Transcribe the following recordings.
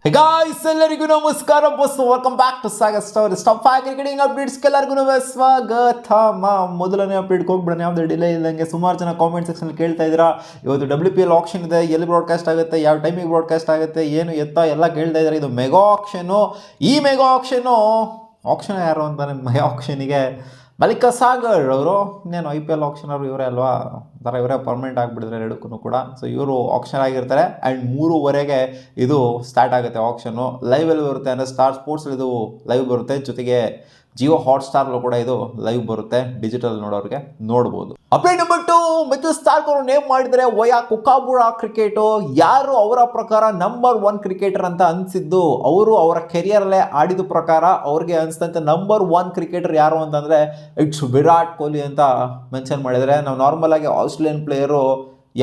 Hey guys, ಎಲ್ಲರಿಗೂ ನಮಸ್ಕಾರ ಬಸ್ welcome back to Sagar stories top 5 cricketing ಅಪ್ಡೇಟ್ಸ್ಗೆ ಎಲ್ಲರಿಗೂ ಸ್ವಾಗತ. ಮೊದಲನೇ ಅಪ್ಡೇಟ್ಗೆ ಹೋಗ್ಬಿಡೋಣ, ಯಾವುದೇ ಡಿಲೇ ಇಲ್ಲದಂಗೆ. ಸುಮಾರು ಜನ ಕಾಮೆಂಟ್ ಸೆಕ್ಷನ್ ಕೇಳ್ತಾ ಇದ್ದೀರಾ, ಇವತ್ತು WPL ಆಕ್ಷನ್ ಇದೆ, ಎಲ್ಲಿ ಬ್ರಾಡ್ಕಾಸ್ಟ್ ಆಗುತ್ತೆ, ಯಾವ ಟೈಮಿಗೆ ಬ್ರಾಡ್ಕಾಸ್ಟ್ ಆಗುತ್ತೆ, ಏನು ಎತ್ತ ಎಲ್ಲ ಕೇಳ್ತಾ ಇದ್ದಾರೆ. ಇದು ಮೆಗಾ ಆಕ್ಷನು. ಈ ಮೆಗಾ ಆಕ್ಷನ್ ಯಾರು ಅಂತ ನಿಮ್ಮ ಮೆಗಾ ಆಕ್ಷನಿಗೆ ಮಲ್ಲಿಕಾ ಸಾಗರ್ ಅವರು, ಇನ್ನೇನು IPL ಆಕ್ಷನ್ ಅವರು ಇವರೇ ಅಲ್ವಾ, ಥರ ಇವರೇ ಪರ್ಮನೆಂಟ್ ಆಗಿಬಿಟ್ಟಿದ್ರೆ ಎರಡಕ್ಕೂ ಕೂಡ. ಸೊ ಇವರು ಆಕ್ಷನ್ ಆಗಿರ್ತಾರೆ ಆ್ಯಂಡ್ 3:30ಗೆ ಇದು ಸ್ಟಾರ್ಟ್ ಆಗುತ್ತೆ ಆಕ್ಷನ್ನು. ಲೈವಲ್ಲಿ ಬರುತ್ತೆ, ಅಂದರೆ ಸ್ಟಾರ್ ಸ್ಪೋರ್ಟ್ಸ್ ಇದು ಲೈವ್ ಬರುತ್ತೆ, ಜೊತೆಗೆ ಜಿಯೋ ಹಾಟ್ಸ್ಟಾರ್ಲು ಕೂಡ ಇದು ಲೈವ್ ಬರುತ್ತೆ, ಡಿಜಿಟಲ್ ನೋಡೋರಿಗೆ ನೋಡ್ಬೋದು. ಅಪ್ಡೇಟ್ ನಂಬರ್ 2, ಮಿಚೆಲ್ ಸ್ಟಾರ್ಕ್ ಅವರು ನೇಮ್ ಮಾಡಿದರೆ ವಯಾ ಕುಕಾಬುರಾ ಕ್ರಿಕೆಟು. ಯಾರು ಅವರ ಪ್ರಕಾರ ನಂಬರ್ 1 ಕ್ರಿಕೆಟರ್ ಅಂತ ಅನಿಸಿದ್ದು, ಅವರು ಅವರ ಕೆರಿಯರಲ್ಲೇ ಆಡಿದ ಪ್ರಕಾರ ಅವ್ರಿಗೆ ಅನಿಸಿದಂತೆ ನಂಬರ್ 1 ಕ್ರಿಕೆಟರ್ ಯಾರು ಅಂತಂದರೆ ಇಟ್ಸ್ ವಿರಾಟ್ ಕೊಹ್ಲಿ ಅಂತ ಮೆನ್ಷನ್ ಮಾಡಿದರೆ. ನಾವು ನಾರ್ಮಲ್ ಆಗಿ ಆಸ್ಟ್ರೇಲಿಯನ್ ಪ್ಲೇಯರು,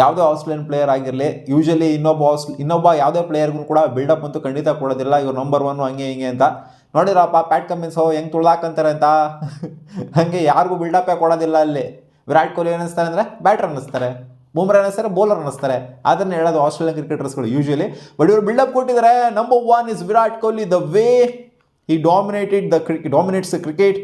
ಯಾವುದೇ ಆಸ್ಟ್ರೇಲಿಯನ್ ಪ್ಲೇಯರ್ ಆಗಿರಲಿ, ಯೂಶಲಿ ಇನ್ನೊಬ್ಬ ಯಾವುದೇ ಪ್ಲೇಯರ್ಗೂ ಕೂಡ ಬಿಲ್ಡಪ್ ಅಂತೂ ಖಂಡಿತ ಕೊಡೋದಿಲ್ಲ, ಇವ್ರು ನಂಬರ್ 1 ಹಂಗೆ ಹಿಂಗೆ ಅಂತ. ನೋಡಿರಪ್ಪ ಪ್ಯಾಟ್ ಕಮಿನ್ಸು ಹೆಂಗೆ ತುಳ್ದಾಕಂತಾರೆ ಅಂತ, ಹಾಗೆ ಯಾರಿಗೂ ಬಿಲ್ಡಪ್ಪೇ ಕೊಡೋದಿಲ್ಲ ಅಲ್ಲಿ. ವಿರಾಟ್ ಕೊಹ್ಲಿ ಅನ್ನಿಸ್ತಾರೆ ಅಂದರೆ ಬ್ಯಾಟ್ರ್ ಅನ್ನಿಸ್ತಾರೆ, ಬೂಮ್ರಾ ಅನ್ನಿಸ್ತಾರೆ ಬೌಲರ್ ಅನ್ನಿಸ್ತಾರೆ, ಅದನ್ನು ಹೇಳೋದು ಆಸ್ಟ್ರೇಲಿಯನ್ ಕ್ರಿಕೆಟರ್ಸ್ಗಳು ಯೂಶಲಿ. ಬಟ್ ಇವರು ಬಿಲ್ಡಪ್ ಕೊಟ್ಟಿದ್ದಾರೆ. Number 1 is Virat Kohli. The way he dominates the cricket.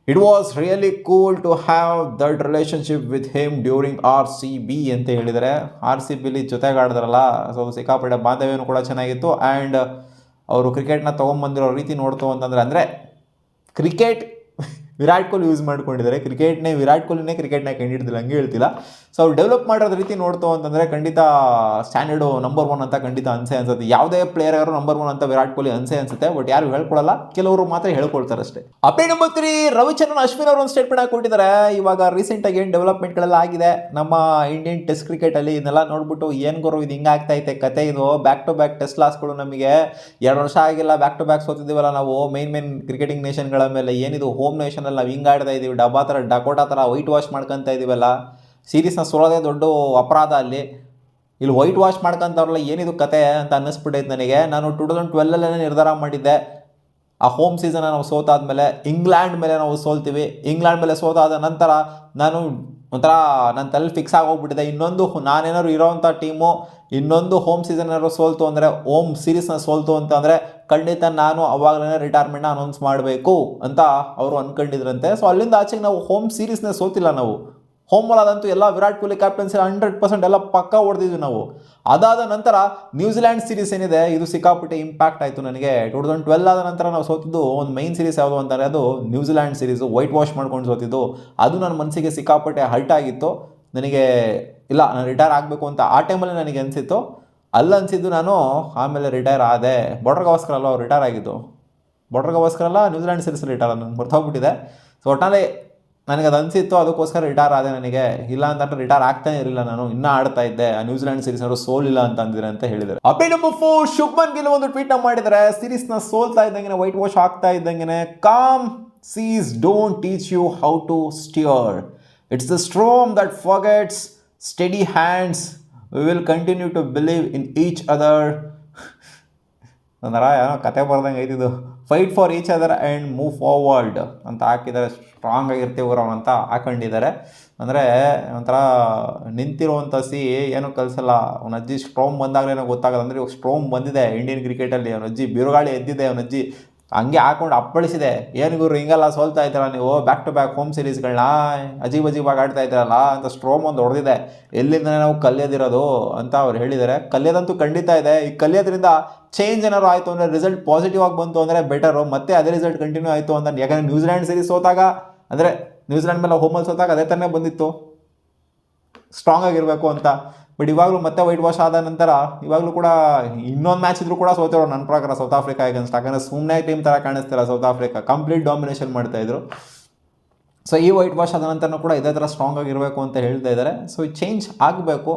It was really cool to have that relationship with him during RCB ಅಂತ ಹೇಳಿದರೆ. RCBಲಿ ಜೊತೆಗೆ ಆಡಿದ್ರಲ್ಲ, ಸೊ ಸಿಕ್ಕಾಪಟ್ಟೆ ಬಾಂಧವ್ಯನೂ ಕೂಡ ಚೆನ್ನಾಗಿತ್ತು. ಆ್ಯಂಡ್ ಅವರು ಕ್ರಿಕೆಟ್ನ ತೊಗೊಂಬಂದಿರೋ ರೀತಿ ನೋಡ್ತು ಅಂತಂದರೆ ಕ್ರಿಕೆಟ್ ವಿರಾಟ್ ಕೊಹ್ಲಿ ಯೂಸ್ ಮಾಡ್ಕೊಂಡಿದ್ದಾರೆ, ವಿರಾಟ್ ಕೊಹ್ಲಿನೇ ಕ್ರಿಕೆಟ್ನ ಕಂಡಿಡ್ದಿಲ್ಲ, ಹಂಗೆ ಹೇಳ್ತಿಲ್ಲ. ಸೊ ಅವ್ರು ಡೆವಲಪ್ ಮಾಡೋದ್ರ ರೀತಿ ನೋಡ್ತು ಅಂತಂದರೆ ಖಂಡಿತ ಸ್ಟ್ಯಾಂಡರ್ಡು ನಂಬರ್ 1 ಅಂತ ಖಂಡಿತ ಅನ್ಸುತ್ತೆ. ಯಾವುದೇ ಪ್ಲೇಯರ್ ಯಾರು ನಂಬರ್ 1 ಅಂತ ವಿರಾಟ್ ಕೊಹ್ಲಿ ಅನ್ಸುತ್ತೆ, ಬಟ್ ಯಾರು ಹೇಳ್ಕೊಳ್ಳಲ್ಲ, ಕೆಲವರು ಮಾತ್ರ ಹೇಳ್ಕೊಳ್ತಾರೆ ಅಷ್ಟೇ. ಅಪ್ಡೇಟ್ ನಂಬರ್ 3, ರವಿಚಂದ್ರನ್ ಅಶ್ವಿನ್ ಅವರು ಒಂದು ಸ್ಟೇಟ್ಮೆಂಟ್ ಹಾಕೊಟ್ಟಿದ್ದಾರೆ. ಇವಾಗ ರೀಸೆಂಟಾಗಿ ಏನು ಡೆವಲಪ್ಮೆಂಟ್ಗಳೆಲ್ಲ ಆಗಿದೆ ನಮ್ಮ ಇಂಡಿಯನ್ ಟೆಸ್ಟ್ ಕ್ರಿಕೆಟಲ್ಲಿ, ಇದನ್ನೆಲ್ಲ ನೋಡ್ಬಿಟ್ಟು ಏನು ಗುರು ಇದು ಹಿಂಗೆ ಆಗ್ತೈತೆ ಕತೆ, ಇದು ಬ್ಯಾಕ್ ಟು ಬ್ಯಾಕ್ ಟೆಸ್ಟ್ ಲಾಸ್ಗಳು, ನಮಗೆ 2 ವರ್ಷ ಆಗಿಲ್ಲ ಬ್ಯಾಕ್ ಟು ಬ್ಯಾಕ್ ಸೋತಿದ್ದೀವಲ್ಲ ನಾವು ಮೇನ್ ಕ್ರಿಕೆಟಿಂಗ್ ನೇಷನ್ಗಳ ಮೇಲೆ. ಏನಿದು ಹೋಮ್ ನೇಷನ್ ಅಲ್ಲಿ ನಾವು ಹಿಂಗೆ ಆಡ್ತಾ ಇದ್ದೀವಿ, ಡಕೋಟಾ ಥರ ವೈಟ್ ವಾಶ್ ಮಾಡ್ಕೊತಾ ಇದ್ದೀವಲ್ಲ, ಸೀರೀಸ್ನ ಸೋಲೋದೇ ದೊಡ್ಡ ಅಪರಾಧ ಅಲ್ಲಿ. ಇಲ್ಲಿ ವೈಟ್ ವಾಶ್ ಮಾಡ್ಕೊತಾರಲ್ಲ, ಏನಿದು ಕತೆ ಅಂತ ಅನ್ನಿಸ್ಬಿಟ್ಟೈತೆ ನನಗೆ. ನಾನು 2012 ನಿರ್ಧಾರ ಮಾಡಿದ್ದೆ, ಆ ಹೋಮ್ ಸೀಸನ್ ನಾವು ಸೋತಾದ್ಮೇಲೆ ಇಂಗ್ಲೆಂಡ್ ಮೇಲೆ ನಾವು ಸೋಲ್ತೀವಿ. ಇಂಗ್ಲೆಂಡ್ ಮೇಲೆ ಸೋತಾದ ನಂತರ ನಾನು ಒಂಥರ ನನ್ನ ತಲೆ ಫಿಕ್ಸ್ ಆಗೋಗ್ಬಿಟ್ಟಿದೆ, ನಾನೇನಾದ್ರು ಇರೋವಂಥ ಟೀಮು ಇನ್ನೊಂದು ಹೋಮ್ ಸೀಸನ್ ಏನಾದ್ರು ಸೋಲ್ತು ಅಂದರೆ, ಹೋಮ್ ಸೀರೀಸ್ನ ಸೋಲ್ತು ಅಂತಂದರೆ ಖಂಡಿತ ನಾನು ಅವಾಗಲೇ ರಿಟೈರ್ಮೆಂಟ್ನ ಅನೌನ್ಸ್ ಮಾಡಬೇಕು ಅಂತ ಅವರು ಅಂದ್ಕೊಂಡಿದ್ರಂತೆ. ಸೊ ಅಲ್ಲಿಂದ ಆಚೆಗೆ ನಾವು ಹೋಮ್ ಸೀರೀಸ್ನ ಸೋತಿಲ್ಲ ನಾವು. ಹೋಮಲ್ಲದಂತೂ ಎಲ್ಲ ವಿರಾಟ್ ಕೊಹ್ಲಿ ಕ್ಯಾಪ್ಟನ್ಸಿ 100% ಎಲ್ಲ ಪಕ್ಕ ಹೊಡೆದಿದ್ವಿ ನಾವು. ಅದಾದ ನಂತರ ನ್ಯೂಜಿಲ್ಯಾಂಡ್ ಸೀರೀಸ್ ಏನಿದೆ, ಇದು ಸಿಕ್ಕಾಪಟ್ಟೆ ಇಂಪ್ಯಾಕ್ಟ್ ಆಯಿತು ನನಗೆ. 2012 ಆದ ನಂತರ ನಾವು ಸೋತಿದ್ದು ಒಂದು ಮೈನ್ ಸೀರೀಸ್ ಯಾವುದು ಅಂತಾರೆ, ಅದು ನ್ಯೂಜಿಲ್ಯಾಂಡ್ ಸೀರೀಸು, ವೈಟ್ ವಾಶ್ ಮಾಡ್ಕೊಂಡು ಸೋತಿದ್ದು. ಅದು ನನ್ನ ಮನಸ್ಸಿಗೆ ಸಿಕ್ಕಾಪಟ್ಟೆ ಹರ್ಟ್ ಆಗಿತ್ತು ನನಗೆ. ಇಲ್ಲ, ನಾನು ರಿಟೈರ್ ಆಗಬೇಕು ಅಂತ ಆ ಟೈಮಲ್ಲಿ ನನಗೆ ಅನಿಸಿತ್ತು. ಅನಿಸಿದ್ದು ನಾನು ಆಮೇಲೆ ರಿಟೈರ್ ಆದೆ. ಬಾರ್ಡರ್ ಅಲ್ಲ ಅವ್ರು ರಿಟೈರ್ ಆಗಿದ್ದು, ಬಾರ್ಡರ್ ನ್ಯೂಜಿಲ್ಯಾಂಡ್ ಸೀರೀಸ್ ರಿಟೈರ್, ನನಗೆ ಮರ್ತೋಗ್ಬಿಟ್ಟಿದೆ. ಸೊ ಒಟ್ಟಾರೆ ನನಗೆ ಅದು ಅನಿಸಿತ್ತು, ಅದಕ್ಕೋಸ್ಕರ ರಿಟೈರ್ ಆದೆ. ನನಗೆ ಇಲ್ಲ ಅಂತಂದ್ರೆ ರಿಟೈರ್ ಆಗ್ತಾನೆ ಇರಲಿಲ್ಲ, ನಾನು ಇನ್ನೂ ಆಡ್ತಾ ಇದ್ದೆ. ಆ ನ್ಯೂಜಿಲ್ಯಾಂಡ್ ಸೀರೀಸ್ ಅವರು ಸೋಲಿಲ್ಲ ಅಂತ ಅಂದಿದ್ರೆ ಅಂತ ಹೇಳಿದ್ದಾರೆ. ಅಪ್ಡೇಟ್ ನಂಬರ್ 4, ಶುಭ್ಮನ್ ಗಿಲ್ ಒಂದು ಟ್ವೀಟ್ ಮಾಡಿದರೆ, ಸೀರೀಸ್ನ ಸೋಲ್ತಾ ಇದ್ದಂಗೆ ವೈಟ್ ವಾಶ್ ಆಗ್ತಾ ಇದ್ದಂಗೆ, calm seas don't teach you how to steer, it's the storm that forgets steady hands, we will continue to believe in each other. ಅಂದ್ರೆ ಏನೋ ಕತೆ ಬರ್ದಂಗೆ ಐತಿದ್ದು. Fight for each other and move forward ಅಂತ ಹಾಕಿದ್ದಾರೆ. Strong ಆಗಿರ್ತೀವಿ ಅವ್ರು ಅಂತ ಹಾಕೊಂಡಿದ್ದಾರೆ. ಅಂದರೆ ಒಂಥರ ನಿಂತಿರುವಂಥ ಏನೂ ಕಲಿಸಲ್ಲ. ಅವನ ಅಜ್ಜಿ ಸ್ಟ್ರೋಮ್ ಬಂದಾಗಲೇನೋ ಗೊತ್ತಾಗಲ್ಲ. ಅಂದರೆ ಇವಾಗ ಸ್ಟ್ರೋಮ್ ಬಂದಿದೆ ಇಂಡಿಯನ್ ಕ್ರಿಕೆಟಲ್ಲಿ, ಅವನ ಅಜ್ಜಿ ಬಿರುಗಾಳಿ ಎದ್ದಿದೆ, ಅವನ ಅಜ್ಜಿ ಹಂಗೆ ಹಾಕೊಂಡು ಅಪ್ಪಳಿಸಿದೆ. ಏನು ಗುರು ಹಿಂಗೆಲ್ಲ ಸೋಲ್ತಾ ಇದ್ದೀರಾ ನೀವು, ಬ್ಯಾಕ್ ಟು ಬ್ಯಾಕ್ ಹೋಮ್ ಸೀರೀಸ್ಗಳನ್ನ ಅಜೀಬಾಗಿ ಆಡ್ತಾ ಇದ್ದೀರಲ್ಲ ಅಂತ ಸ್ಟ್ರೋಮ್ ಒಂದು ಹೊಡೆದಿದೆ. ಎಲ್ಲಿಂದ ನಾವು ಕಲಿಯೋದಿರೋದು ಅಂತ ಅವ್ರು ಹೇಳಿದ್ದಾರೆ. ಕಲಿಯೋದಂತೂ ಖಂಡಿತ ಇದೆ. ಈ ಕಲಿಯೋದ್ರಿಂದ ಚೇಂಜ್ ಏನಾರು ಆಯಿತು ಅಂದರೆ, ರಿಸಲ್ಟ್ ಪಾಸಿಟಿವ್ ಆಗಿ ಬಂತು ಅಂದರೆ ಬೆಟರು, ಮತ್ತೆ ಅದೇ ರಿಸಲ್ಟ್ ಕಂಟಿನ್ಯೂ ಆಯಿತು ಅಂತ. ಯಾಕಂದರೆ ನ್ಯೂಜಿಲ್ಯಾಂಡ್ ಸೀರೀಸ್ ಸೋತಾಗ, ಅಂದರೆ ನ್ಯೂಜಿಲ್ಯಾಂಡ್ ಮೇಲೆ ಹೋಮಲ್ಲಿ ಸೋತಾಗ ಅದೇ ಥರನೇ ಬಂದಿತ್ತು, ಸ್ಟ್ರಾಂಗ್ ಆಗಿರಬೇಕು ಅಂತ. ಬಟ್ ಇವಾಗಲೂ ಮತ್ತೆ ವೈಟ್ ವಾಶ್ ಆದ ನಂತರ ಇವಾಗಲೂ ಕೂಡ ಇನ್ನೊಂದು ಮ್ಯಾಚ್ ಇದ್ರೂ ಕೂಡ ಸೋತಿರೋ ನನ್ನ ಪ್ರಕಾರ ಸೌತ್ ಆಫ್ರಿಕಾ ಅಗೇನ್ಸ್ಟ್. ಯಾಕಂದರೆ ಸುಮ್ಮನೆ ಟೀಮ್ ಥರ ಕಾಣಿಸ್ತಿಲ್ಲ ಸೌತ್ ಆಫ್ರಿಕಾ, ಕಂಪ್ಲೀಟ್ ಡಾಮಿನೇಷನ್ ಮಾಡ್ತಾಯಿದ್ರು. ಸೊ ಈ ವೈಟ್ ವಾಶ್ ಆದ ನಂತರ ಕೂಡ ಇದೇ ಥರ ಸ್ಟ್ರಾಂಗ್ ಆಗಿರಬೇಕು ಅಂತ ಹೇಳ್ತಾ ಇದ್ದಾರೆ. ಸೊ ಚೇಂಜ್ ಆಗಬೇಕು,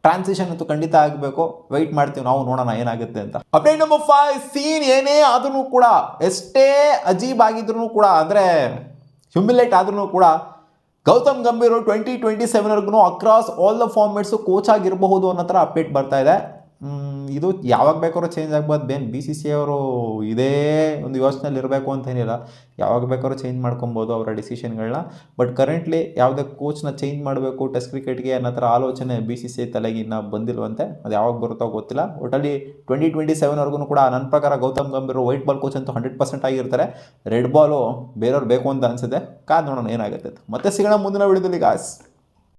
ಟ್ರಾನ್ಸಿಷನ್ ಅಂತೂ ಖಂಡಿತ ಆಗಬೇಕು. ವೆಯ್ಟ್ ಮಾಡ್ತೀವಿ ನಾವು, ನೋಡೋಣ ಏನಾಗುತ್ತೆ ಅಂತ. ಅಪ್ಡೇಟ್ ನಂಬರ್ 5, ಸೀನ್ ಏನೇ ಆದ್ರೂ ಕೂಡ, ಎಷ್ಟೇ ಅಜೀಬ್ ಆಗಿದ್ರು ಕೂಡ, ಅಂದರೆ ಹ್ಯೂಮಿಲೇಟ್ ಆದ್ರೂ ಕೂಡ, Gautam Gambhir 2027 across all the formats coach ಆಗಿರಬಹುದು ಅನ್ನೋ ಥರ ಅಪ್ಡೇಟ್ ಬರ್ತಾ ಇದೆ. ಇದು ಯಾವಾಗ ಬೇಕಾದ್ರೂ ಚೇಂಜ್ ಆಗ್ಬೋದು. ಬಿ ಸಿ ಸಿ ಅವರು ಇದೇ ಒಂದು ಯೋಚನೆಯಲ್ಲಿ ಇರಬೇಕು ಅಂತೇನಿಲ್ಲ, ಯಾವಾಗ ಬೇಕಾದ್ರೂ ಚೇಂಜ್ ಮಾಡ್ಕೊಬೋದು ಅವರ ಡಿಸಿಷನ್ಗಳನ್ನ. ಬಟ್ ಕರೆಂಟ್ಲಿ ಯಾವುದೇ ಕೋಚ್ನ ಚೇಂಜ್ ಮಾಡಬೇಕು ಟೆಸ್ಟ್ ಕ್ರಿಕೆಟ್ಗೆ ಅನ್ನೋ ಥರ ಆಲೋಚನೆ ಬಿ ಸಿ ಸಿ ತಲೆಗೆ ಇನ್ನೂ ಬಂದಿಲ್ವಂತೆ. ಅದು ಯಾವಾಗ ಬರುತ್ತೋ ಗೊತ್ತಿಲ್ಲ. ಒಟ್ಟಲ್ಲಿ 2027ವರೆಗೂ ಕೂಡ ನನ್ನ ಪ್ರಕಾರ Gautam Gambhir white ball coach ಅಂತೂ 100% ಆಗಿರ್ತಾರೆ. ರೆಡ್ ಬಾಲು ಬೇರೆಯವ್ರು ಬೇಕು ಅಂತ ಅನಿಸುತ್ತೆ. ಕಾದು ನೋಡೋಣ ಏನಾಗುತ್ತೆ. ಮತ್ತೆ ಸಿಗೋಣ ಮುಂದಿನ ವಿಡಿಯೋದಲ್ಲಿ ಗಾಯ್ಸ್.